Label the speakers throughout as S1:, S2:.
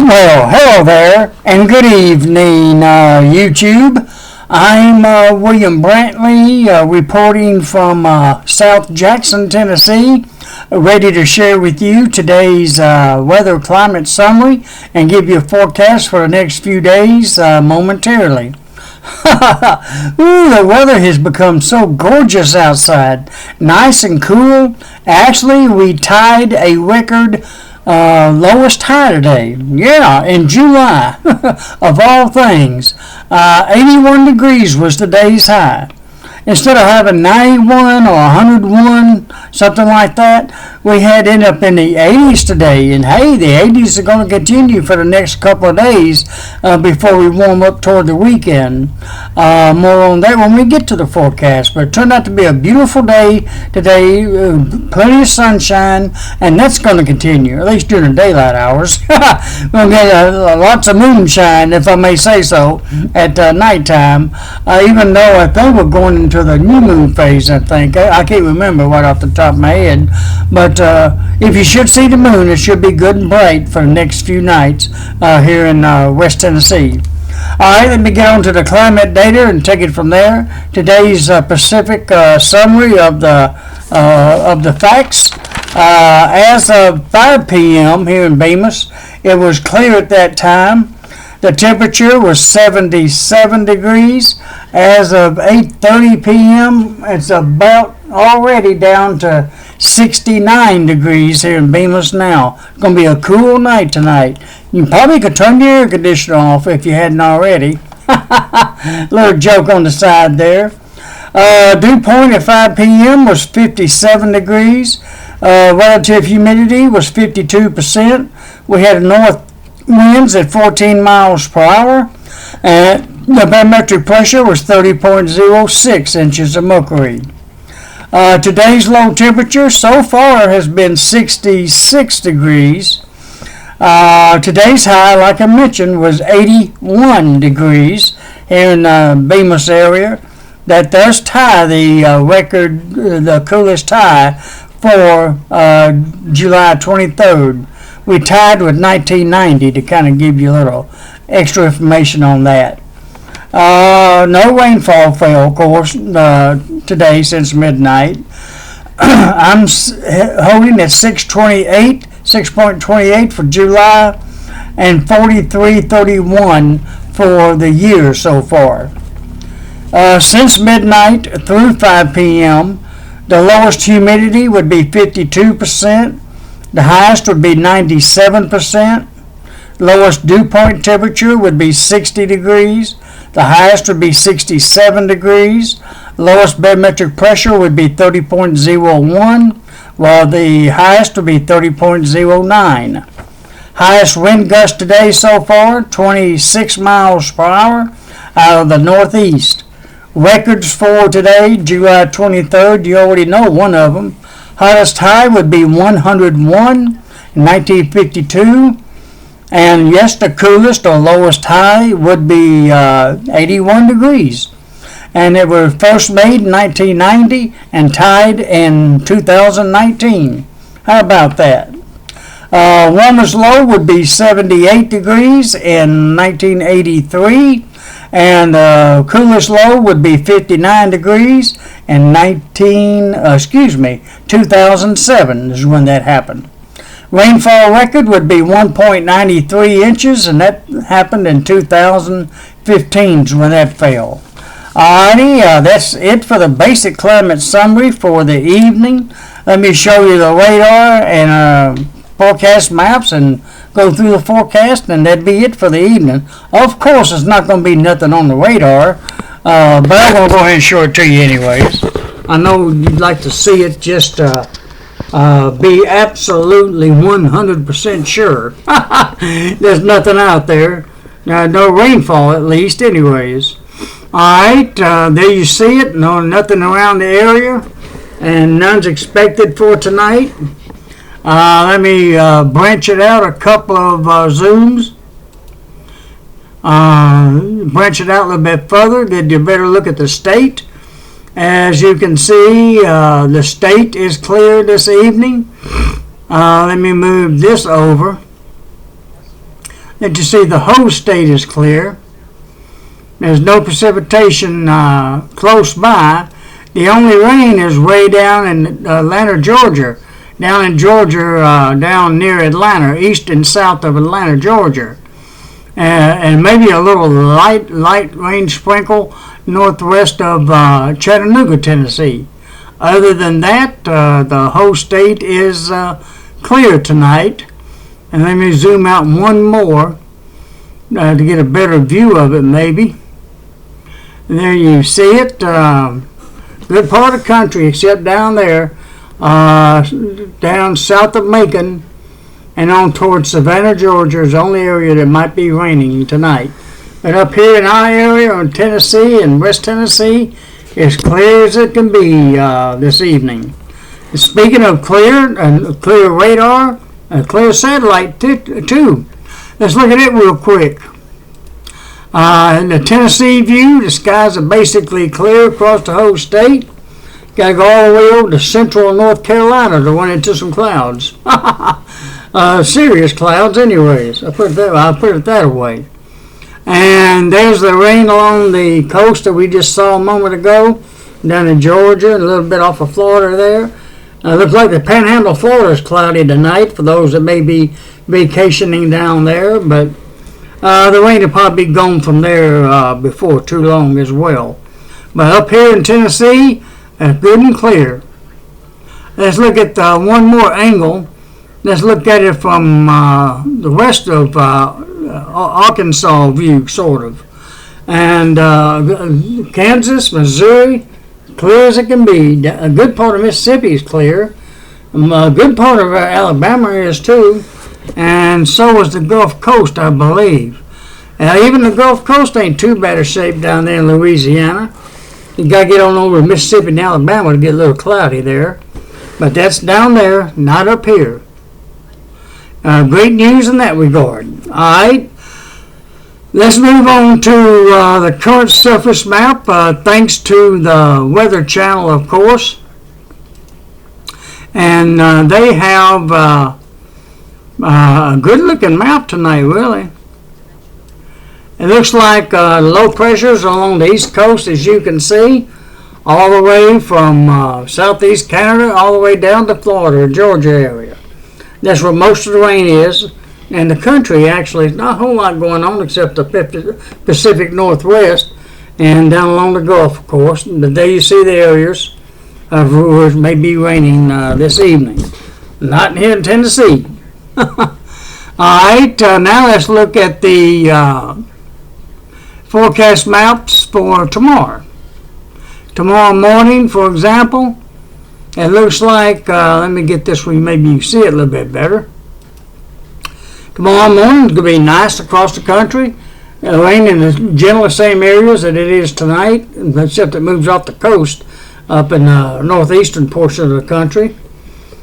S1: Well, hello there, and good evening, YouTube. I'm William Brantley, reporting from South Jackson, Tennessee, ready to share with you today's weather climate summary and give you a forecast for the next few days momentarily. Ooh, the weather has become so gorgeous outside, nice and cool. Actually, we tied a record lowest high today. Yeah, in July, of all things. 81 degrees was today's high. Instead of having 91 or 101, something like that, we had ended up in the 80s today. And hey, the 80s are going to continue for the next couple of days before we warm up toward the weekend. More on that when we get to the forecast. But it turned out to be a beautiful day today, plenty of sunshine, and that's going to continue, at least during the daylight hours. We'll get lots of moonshine, if I may say so, at nighttime, even though I think we're going into the new moon phase, I think. I can't remember right off the top of my head. But if you should see the moon, it should be good and bright for the next few nights here in West Tennessee. All right, let me get on to the climate data and take it from there. Today's Pacific summary of the facts. As of 5 p.m. here in Bemis, it was clear at that time. The temperature was 77 degrees. As of 8:30 p.m., it's about already down to 69 degrees here in Bemis now. It's going to be a cool night tonight. You probably could turn your air conditioner off if you hadn't already. Little joke on the side there. Dew point at 5 p.m. was 57 degrees. Relative humidity was 52%. We had north winds at 14 miles per hour. The barometric pressure was 30.06 inches of mercury. Today's low temperature so far has been 66 degrees. Today's high, like I mentioned, was 81 degrees here in the Bemis area. That does tie the record, the coolest high for July 23rd. We tied with 1990 to kind of give you a little extra information on that. No rainfall fell, of course, today since midnight. I'm holding at 6.28 for July and 43.31 for the year so far. Since midnight through 5 p.m., the lowest humidity would be 52%. The highest would be 97%. Lowest dew point temperature would be 60 degrees. The highest would be 67 degrees. Lowest barometric pressure would be 30.01, while the highest would be 30.09. Highest wind gust today so far, 26 miles per hour out of the northeast. Records for today, July 23rd, you already know one of them. Hottest high would be 101 in 1952. And yes, the coolest or lowest high would be 81 degrees. And it was first made in 1990 and tied in 2019. How about that? Warmest low would be 78 degrees in 1983. And coolest low would be 59 degrees in 2007 is when that happened. Rainfall record would be 1.93 inches, and that happened in 2015 when that fell. Alrighty, that's it for the basic climate summary for the evening. Let me show you the radar and forecast maps and go through the forecast, and that'd be it for the evening. Of course, it's not going to be nothing on the radar, but I'm going to go ahead and show it to you anyways. I know you'd like to see it just be absolutely 100% sure. There's nothing out there. No rainfall, at least, anyways. Alright, there you see it. No, nothing around the area, and none's expected for tonight. Let me branch it out a couple of zooms. Branch it out a little bit further. Get you a better look at the state. As you can see, the state is clear this evening. Let me move this over. that you see the whole state is clear. There's no precipitation close by. The only rain is way down in Atlanta, Georgia. Down in Georgia, down near Atlanta, east and south of Atlanta, Georgia. And maybe a little light rain sprinkle northwest of Chattanooga, Tennessee. Other than that, the whole state is clear tonight. And let me zoom out one more to get a better view of it, maybe. And there you see it. Good part of the country, except down there, down south of Macon and on towards Savannah, Georgia is the only area that might be raining tonight. But up here in our area in Tennessee and West Tennessee, it's clear as it can be this evening. Speaking of clear, clear radar, a clear satellite too. Let's look at it real quick. In the Tennessee view, the skies are basically clear across the whole state. Got to go all the way over to central North Carolina to run into some clouds. Serious clouds anyways. I'll put it that way. And there's the rain along the coast that we just saw a moment ago, down in Georgia, and a little bit off of Florida there. Looks like the Panhandle of Florida is cloudy tonight for those that may be vacationing down there, but the rain will probably be gone from there before too long as well. But up here in Tennessee, it's good and clear. Let's look at one more angle. Let's look at it from the west of Arkansas view, sort of. And Kansas, Missouri, clear as it can be. A good part of Mississippi is clear. A good part of Alabama is too. And so is the Gulf Coast, I believe. Even the Gulf Coast ain't too bad a shape down there in Louisiana. You got to get on over to Mississippi and Alabama to get a little cloudy there. But that's down there, not up here. Great news in that regard. All right. Let's move on to the current surface map, thanks to the Weather Channel, of course. And they have a good-looking map tonight, really. It looks like low pressures along the east coast, as you can see, all the way from southeast Canada all the way down to Florida, Georgia area. That's where most of the rain is. And the country actually, not a whole lot going on except the Pacific Northwest and down along the Gulf, of course. But there you see the areas of where it may be raining this evening. Not here in Tennessee. All right, now let's look at the forecast maps for tomorrow. Tomorrow morning, for example, it looks like, let me get this where maybe you can see it a little bit better. Tomorrow morning is going to be nice across the country. Rain in the generally same areas that it is tonight, except it moves off the coast up in the northeastern portion of the country.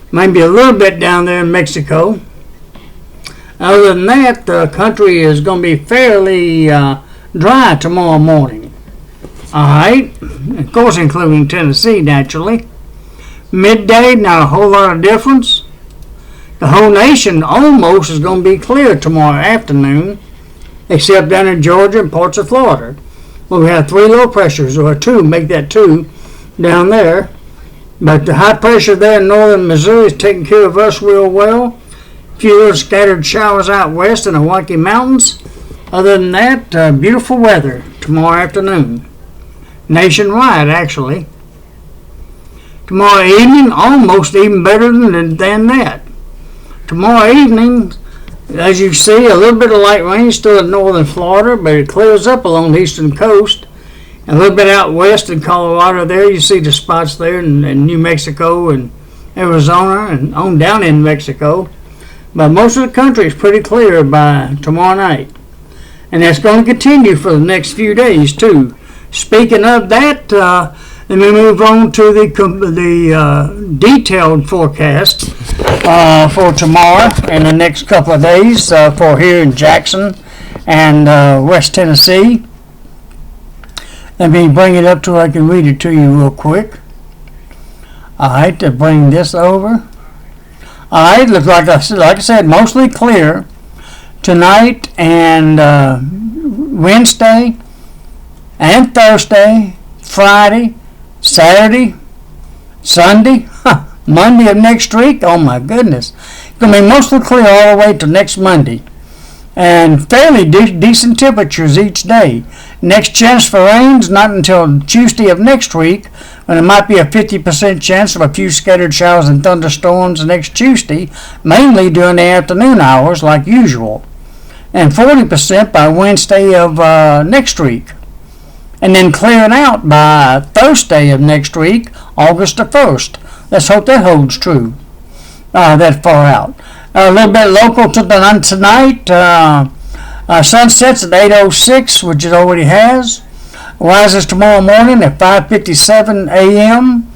S1: Maybe a little bit down there in Mexico. Other than that, the country is going to be fairly dry tomorrow morning. All right, of course, including Tennessee, naturally. Midday, not a whole lot of difference. The whole nation almost is going to be clear tomorrow afternoon, except down in Georgia and parts of Florida. Well, we have 3 low pressures, or 2, make that 2, down there. But the high pressure there in northern Missouri is taking care of us real well. A few little scattered showers out west in the Rocky Mountains. Other than that, beautiful weather tomorrow afternoon. Nationwide, actually. Tomorrow evening, almost even better than that. Tomorrow evening, as you see, a little bit of light rain still in northern Florida, but it clears up along the eastern coast. A little bit out west in Colorado there, you see the spots there in New Mexico and Arizona and on down in Mexico. But most of the country is pretty clear by tomorrow night. And that's going to continue for the next few days, too. Speaking of that, let me move on to the detailed forecast for tomorrow and the next couple of days for here in Jackson and West Tennessee. Let me bring it up to where I can read it to you real quick. All right, to bring this over. All right, looks like I said, mostly clear. tonight and Wednesday and Thursday, Friday, Saturday, Sunday, Monday of next week. Oh my goodness. It's going to be mostly clear all the way to next Monday. And fairly decent temperatures each day. Next chance for rain's not until Tuesday of next week, when there might be a 50% chance of a few scattered showers and thunderstorms next Tuesday, mainly during the afternoon hours like usual, and 40% by Wednesday of next week, and then clearing out by Thursday of next week, August the 1st. Let's hope that holds true that far out. A little bit local to tonight. Sunsets at 8:06, which it already has. Rises tomorrow morning at 5:57 a.m.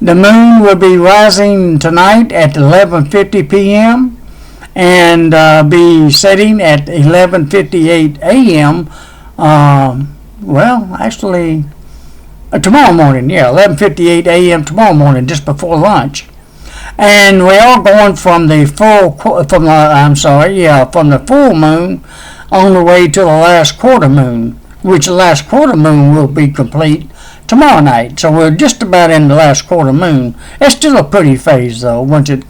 S1: The moon will be rising tonight at 11:50 p.m. and be setting at 11:58 a.m. Tomorrow morning. Yeah, 11:58 a.m. tomorrow morning, just before lunch. And we are going from the full moon on the way to the last quarter moon, which the last quarter moon will be complete tomorrow night. So we're just about in the last quarter moon. It's still a pretty phase though once it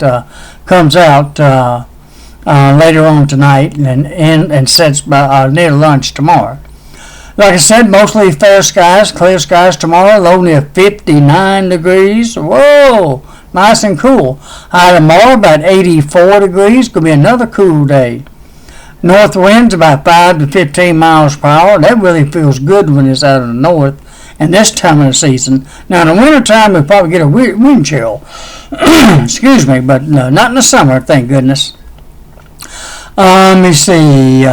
S1: comes out later on tonight and sets by near lunch tomorrow. Like I said, mostly fair skies, clear skies tomorrow, low near 59 degrees. Whoa! Nice and cool. High tomorrow about 84 degrees. Going to be another cool day. North winds about 5 to 15 miles per hour. That really feels good when it's out of the north and this time of the season. Now in the wintertime we'll probably get a wind chill. Excuse me, but no, not in the summer, thank goodness. Let me see.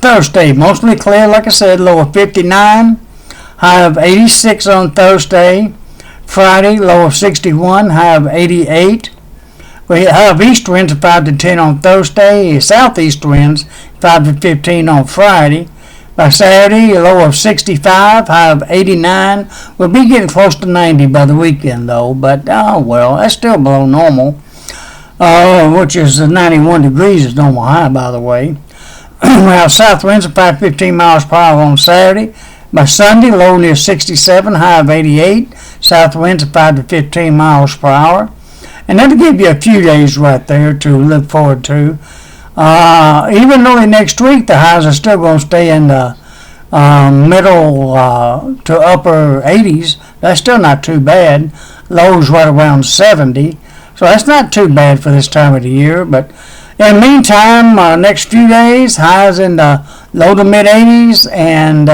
S1: Thursday, mostly clear, like I said, low of 59. High of 86 on Thursday. Friday, low of 61, high of 88. We have east winds of 5 to 10 on Thursday, southeast winds 5 to 15 on Friday. By Saturday, a low of 65, high of 89. We'll be getting close to 90 by the weekend though, but that's still below normal, which is 91 degrees is normal high, by the way. We have south winds of 5 to 15 miles per hour on Saturday. By Sunday, low near 67, high of 88. South winds of 5 to 15 miles per hour. And that'll give you a few days right there to look forward to. Even early next week, the highs are still going to stay in the middle to upper 80s. That's still not too bad. Lows right around 70. So that's not too bad for this time of the year. But in the meantime, next few days, highs in the low to mid 80s and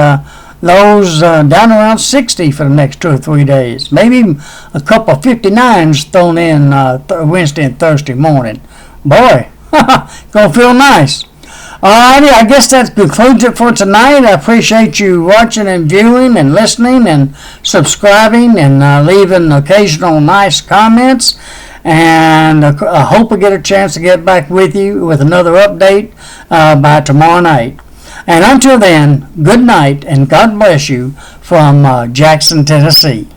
S1: lows down around 60 for the next 2 or 3 days. Maybe a couple of 59s thrown in Wednesday and Thursday morning. Boy, gonna feel nice. Alrighty, I guess that concludes it for tonight. I appreciate you watching and viewing and listening and subscribing and leaving occasional nice comments. And I hope I get a chance to get back with you with another update by tomorrow night. And until then, good night and God bless you from Jackson, Tennessee.